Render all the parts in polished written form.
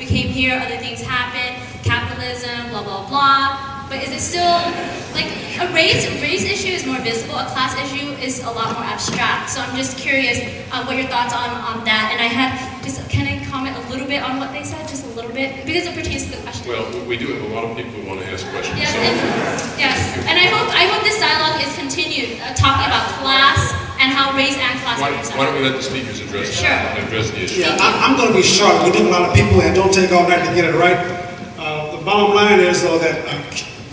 we came here, other things happened, capitalism, blah, blah, blah. But is it still, like, a race issue is more visible, a class issue is a lot more abstract. So I'm just curious what your thoughts on that. And I had, can I comment a little bit on what they said, just a little bit? Because it pertains to the question. Well, we do have a lot of people who want to ask questions. Yes, and I hope this dialogue is continued, talking about class and how race and class are Why don't we let the speakers address the issue? Yeah, I'm going to be short. We do have a lot of people and don't take all night to get it right. The bottom line is, though, that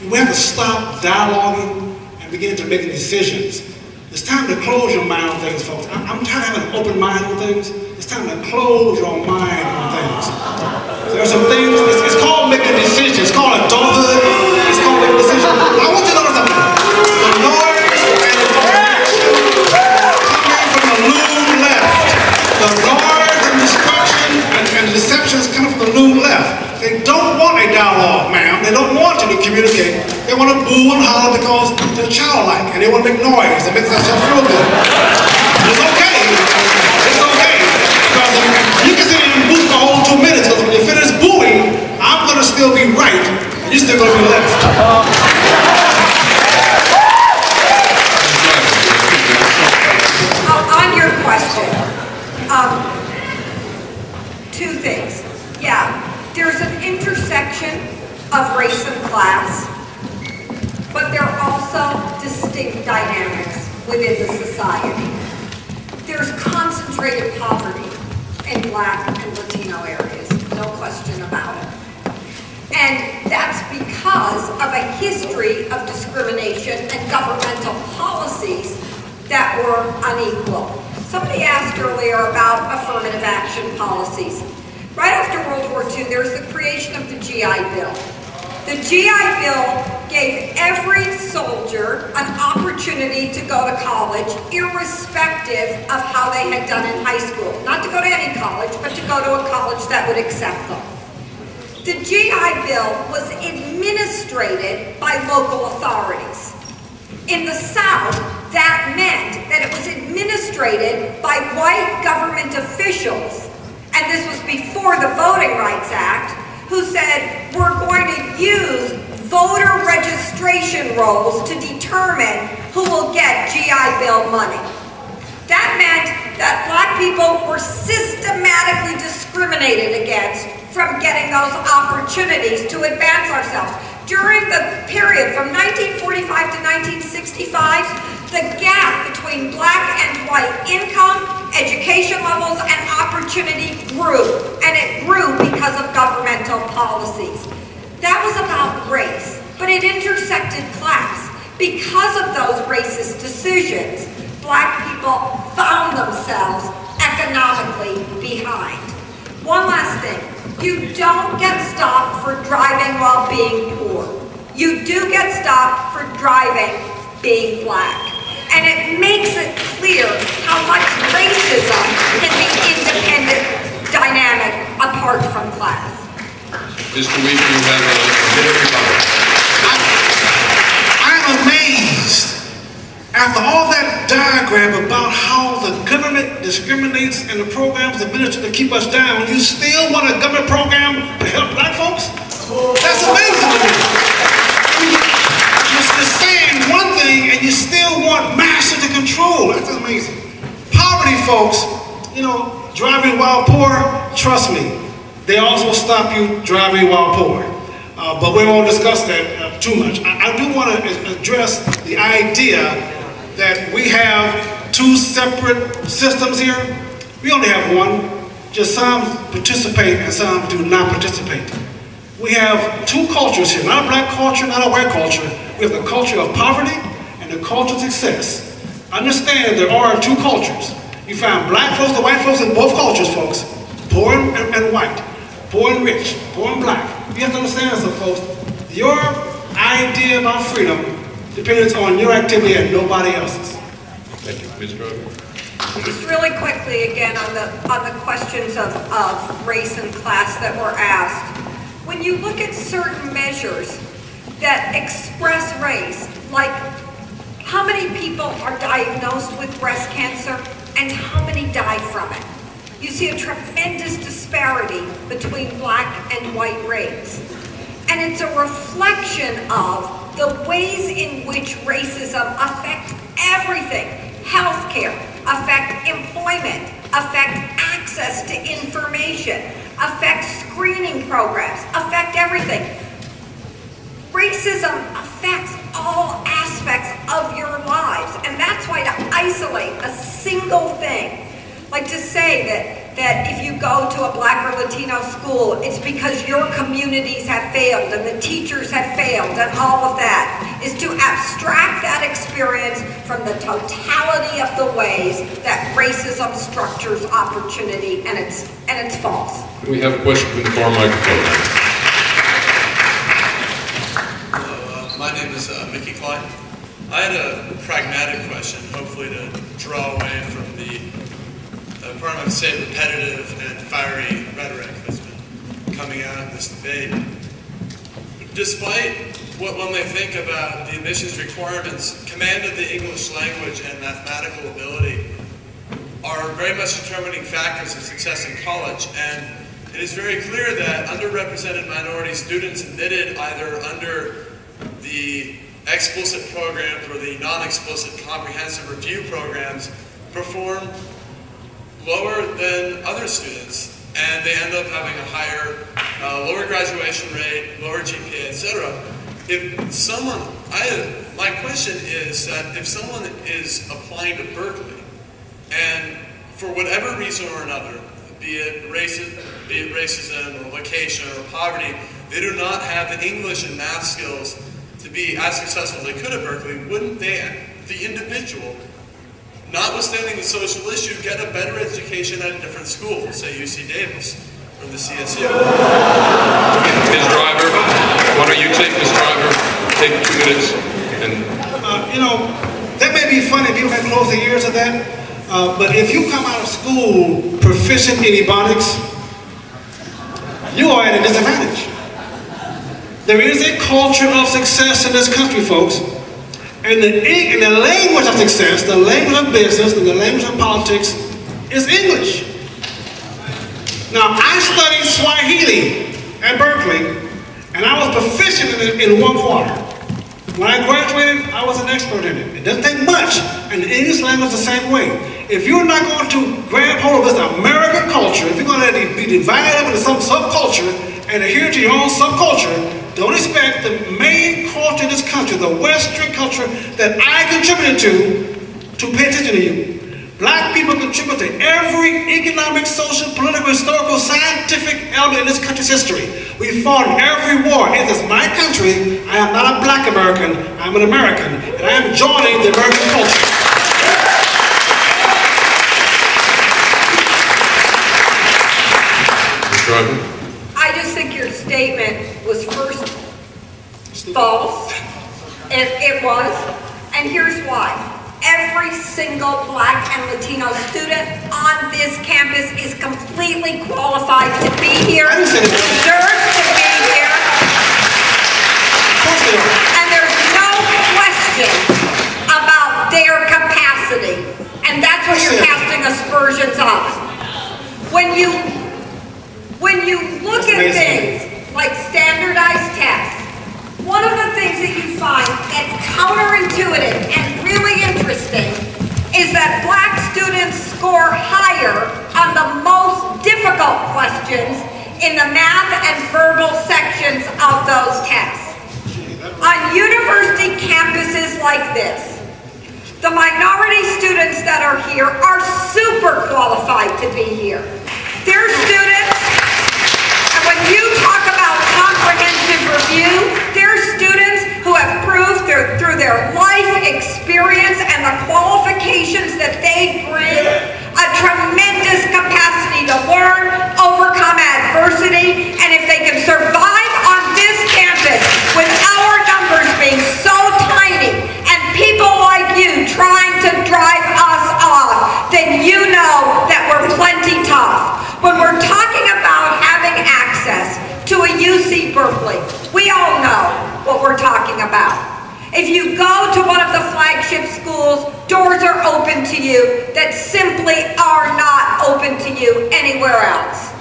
we have to stop dialoguing and begin to make decisions. It's time to close your mind on things, folks. I'm tired of having an open mind on things. It's time to close your mind on things. There are some things, it's called making decisions. It's called adulthood. It's called making decisions. I want you to know something. The noise and the direction coming from the loom left. The noise and destruction and the deception is coming from the loom left. They don't want a dialogue, ma'am. They don't want you to communicate. They want to boo and holler because they're childlike and they want to make noise and make themselves feel good. It's okay. It's okay. Because you can sit and boo for a whole 2 minutes, because when you finish booing, I'm going to still be right and you're still going to be left. On your question, two things. Yeah. There's an intersection of race and class, but there are also distinct dynamics within the society. There's concentrated poverty in Black and Latino areas, no question about it. And that's because of a history of discrimination and governmental policies that were unequal. Somebody asked earlier about affirmative action policies. Right after World War II, there was the creation of the GI Bill. The GI Bill gave every soldier an opportunity to go to college, irrespective of how they had done in high school. Not to go to any college, but to go to a college that would accept them. The GI Bill was administrated by local authorities. In the South, that meant that it was administrated by white government officials. And this was before the Voting Rights Act, who said, we're going to use voter registration rolls to determine who will get GI Bill money. That meant that Black people were systematically discriminated against from getting those opportunities to advance ourselves. During the period from 1945 to 1965, the gap between Black and white income, education levels, and opportunity grew. And it grew because of governmental policies. That was about race, but it intersected class. Because of those racist decisions, Black people found themselves economically behind. One last thing. You don't get stopped for driving while being poor. You do get stopped for driving being Black. And it makes it clear how much racism can be independent, dynamic, apart from class. Mr. Weaver, you have a minute to comment. I'm amazed after all that diagram about how the government discriminates and the programs administered to keep us down, you still want a government program to help Black folks? That's amazing to me. You're saying one thing and you still want master to control. That's amazing. Poverty folks, you know, driving while poor, trust me, they also stop you driving while poor. But we won't discuss that too much. I do want to address the idea that we have two separate systems here. We only have one. Just some participate and some do not participate. We have two cultures here, not a Black culture, not a white culture. We have the culture of poverty and the culture of success. Understand there are two cultures. You find Black folks and white folks in both cultures, folks. Poor and white, poor and rich, poor and Black. You have to understand something, folks. Your idea about freedom depends on your activity and nobody else's. Thank you. Ms. Grover. Just really quickly again on the questions of race and class that were asked. When you look at certain measures that express race, like how many people are diagnosed with breast cancer and how many die from it, you see a tremendous disparity between between black and white race. And it's a reflection of the ways in which racism affects everything. Healthcare, affect employment, affect access to information, affect screening programs, affect everything. Racism affects all aspects of your lives, and that's why to isolate a single thing, like to say that if you go to a black or Latino school, it's because your communities have failed and the teachers have failed and all of that, is to abstract that experience from the totality of the ways that racism structures opportunity, and it's false. We have a question from the far microphone. Hello, my name is Mickey Klein. I had a pragmatic question, hopefully to draw away from the part I would say repetitive and fiery rhetoric that's been coming out of this debate. Despite what one may think about the admissions requirements, command of the English language and mathematical ability are very much determining factors of success in college, and it is very clear that underrepresented minority students admitted either under the explicit programs or the non-explicit comprehensive review programs perform lower than other students, and they end up having a higher, lower graduation rate, lower GPA, etc. If someone, my question is that if someone is applying to Berkeley, and for whatever reason or another, be it racism or location or poverty, they do not have the English and math skills to be as successful as they could at Berkeley, wouldn't they, the individual, notwithstanding the social issue, get a better education at a different school, say UC Davis or the CSU? Ms. Driver, why don't you take Ms. Driver, take 2 minutes, and You know, that may be funny, people may close their ears to that, but if you come out of school proficient in ebonics, you are at a disadvantage. There is a culture of success in this country, folks. And the language of success, the language of business, and the language of politics is English. Now, I studied Swahili at Berkeley, and I was proficient in 1 quarter. When I graduated, I was an expert in it. It doesn't take much, and the English language is the same way. If you're not going to grab hold of this American culture, if you're going to let it be divided up into some subculture and adhere to your own subculture, don't expect the main culture in this country, the Western culture that I contributed to pay attention to you. Black people contribute to every economic, social, political, historical, scientific element in this country's history. We fought in every war. It is my country. I am not a black American. I'm an American. And I am joining the American culture. I just think your statement was first false. It was. And here's why. Every single black and Latino student on this campus is completely qualified to be here, deserves to be here. And there's no question about their capacity. And that's what you're casting aspersions on. When you look at things like standardized tests, one of the things that you find that's counterintuitive and really interesting is that black students score higher on the most difficult questions in the math and verbal sections of those tests. On university campuses like this, the minority students that are here are super qualified to be here. They're students, and when you talk about comprehensive review, they're students who have proved through their life experience and the qualifications that they bring a tremendous capacity to learn, overcome adversity, and if they can survive on this campus with our numbers being so tiny and people like you trying to drive us off, then you know that we're plenty tough. When we're talking about having access to a UC Berkeley, we all know what we're talking about. If you go to one of the flagship schools, doors are open to you that simply are not open to you anywhere else.